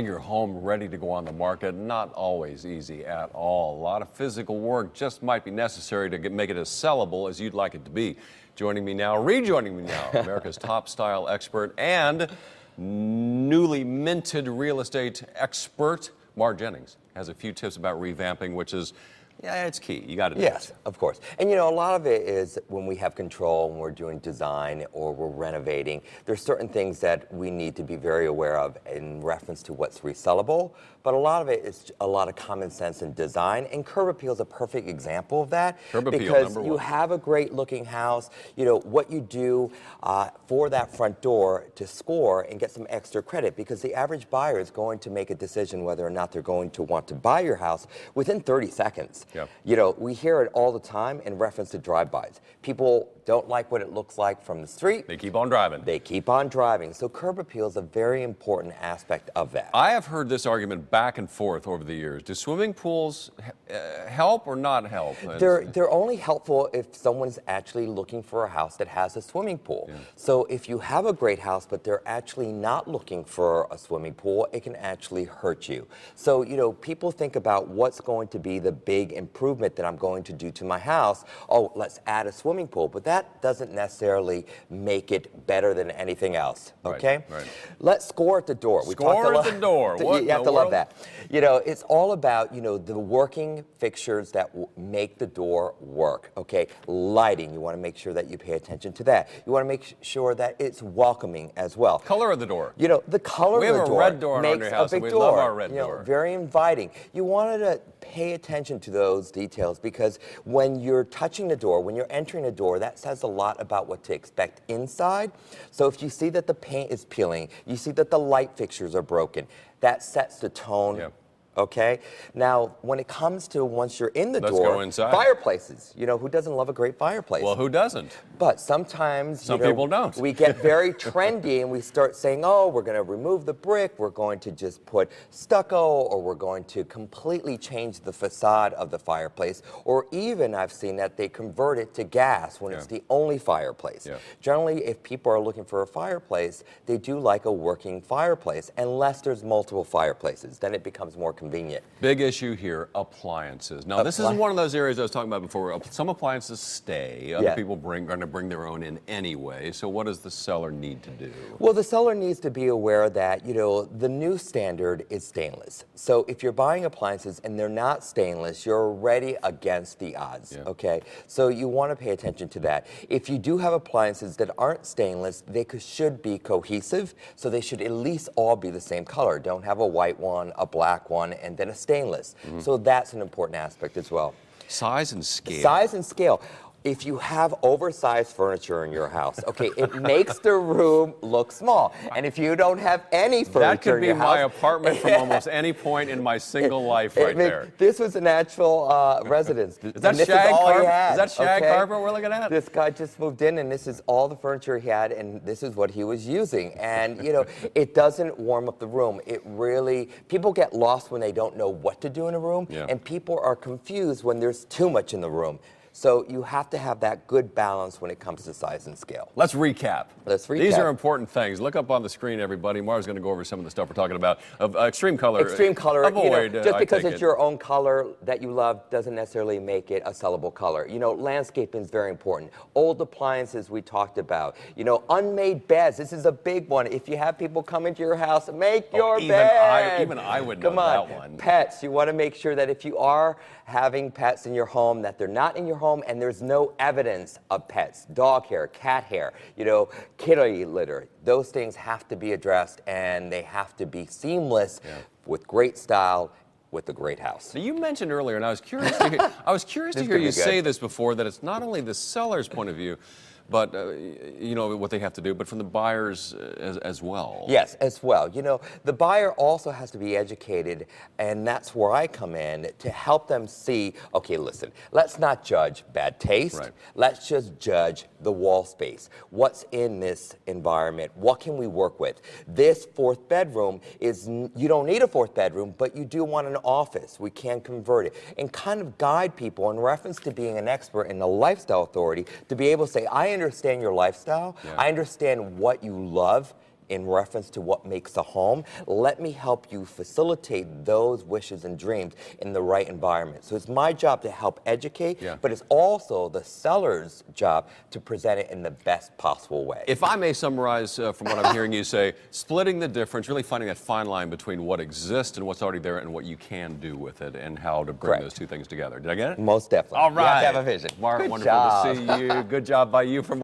Your home ready to go on the market, not always easy at all. A lot of physical work just might be necessary to make it as sellable as you'd like it to be. Joining me now, rejoining me now, America's top style expert and newly minted real estate expert, Jennings, has a few tips about revamping, which is, yeah, it's key. You got to do Yes, it. of course. And you know, a lot of it is when we have control, when we're doing design or we're renovating, there's certain things that we need to be very aware of in reference to what's resellable. But a lot of it is a lot of common sense in design, and curb appeal is a perfect example of that. Curb appeal, because number you one. have a great looking house, you know, what you do for that front door to score and get some extra credit, because the average buyer is going to make a decision whether or not they're going to want to buy your house within 30 seconds. Yep. You know, we hear it all the time in reference to drive-bys. People don't like what it looks like from the street. They keep on driving. They keep on driving. So curb appeal is a very important aspect of that. I have heard this argument back and forth over the years. Do swimming pools help or not help? They're only helpful if someone's actually looking for a house that has a swimming pool. Yeah. So if you have a great house, but they're actually not looking for a swimming pool, it can actually hurt you. So, you know, people think about what's going to be the big improvement that I'm going to do to my house. Oh, let's add a swimming pool. But that doesn't necessarily make it better than anything else, okay? Right. Let's score at the door. Score at the door. You have to love that. You know, it's all about, you know, the working fixtures that make the door work, okay? Lighting, you want to make sure that you pay attention to that. You want to make sure that it's welcoming as well. Color of the door. You know, the color of the door. We have a red door in our house, and we love our red door. Very inviting. You wanted to pay attention to those details, because when you're touching the door, when you're entering a door, that says a lot about what to expect inside. So if you see that the paint is peeling, you see that the light fixtures are broken, that sets the tone. Yep. Okay. Now, when it comes to once you're in the Let's door, go inside. Fireplaces. You know, who doesn't love a great fireplace? Well, who doesn't? But sometimes, some people don't. We get very trendy and we start saying, oh, we're going to remove the brick, we're going to just put stucco, or we're going to completely change the facade of the fireplace. Or even I've seen that they convert it to gas when it's the only fireplace. Yeah. Generally, if people are looking for a fireplace, they do like a working fireplace, unless there's multiple fireplaces. Then it becomes more convenient. Big issue here, appliances. Now, this is one of those areas I was talking about before. Some appliances stay. Other people are going to bring their own in anyway. So what does the seller need to do? Well, the seller needs to be aware that, you know, the new standard is stainless. So if you're buying appliances and they're not stainless, you're already against the odds, okay? So you want to pay attention to that. If you do have appliances that aren't stainless, they should be cohesive, so they should at least all be the same color. Don't have a white one, a black one, and then a stainless. So that's an important aspect as well. Size and scale. Size and scale. If you have oversized furniture in your house, okay, it makes the room look small. And if you don't have any furniture in your house... That could be my apartment from almost any point in my single life right there. This was an actual residence. Is that shag carpet? Is that shag carpet we're looking at? This guy just moved in, and this is all the furniture he had, and this is what he was using. And, you know, it doesn't warm up the room. It really... People get lost when they don't know what to do in a room, and people are confused when there's too much in the room. So you have to have that good balance when it comes to size and scale. Let's recap. These are important things. Look up on the screen, everybody. Mara's going to go over some of the stuff we're talking about. Extreme color. Extreme color. Avoid. You know, just because it's your own color that you love doesn't necessarily make it a sellable color. You know, landscaping is very important. Old appliances we talked about. You know, unmade beds. This is a big one. If you have people come into your house, make your bed. Even I would know that one. Pets. You want to make sure that if you are having pets in your home, that they're not in your home and there's no evidence of pets. Dog hair, cat hair, you know, kitty litter. Those things have to be addressed, and they have to be seamless with great style, with a great house. Now, you mentioned earlier, and I was curious to hear, you say this before, that it's not only the seller's point of view, but you know what they have to do, but from the buyers as well. Yes, as well. You know, the buyer also has to be educated, and that's where I come in to help them see, okay, listen, let's not judge bad taste. Right. Let's just judge the wall space. What's in this environment? What can we work with? This fourth bedroom is, you don't need a fourth bedroom, but you do want an office. We can convert it, and kind of guide people in reference to being an expert in the lifestyle authority to be able to say, I understand your lifestyle. I understand what you love. in reference to what makes a home. Let me help you facilitate those wishes and dreams in the right environment. So it's my job to help educate, but it's also the seller's job to present it in the best possible way. If I may summarize from what I'm hearing you say, splitting the difference, really finding that fine line between what exists and what's already there and what you can do with it and how to bring those two things together. Did I get it? Most definitely. All right. You have to have a vision. Mark, Good wonderful job. to see you. Good job by you. From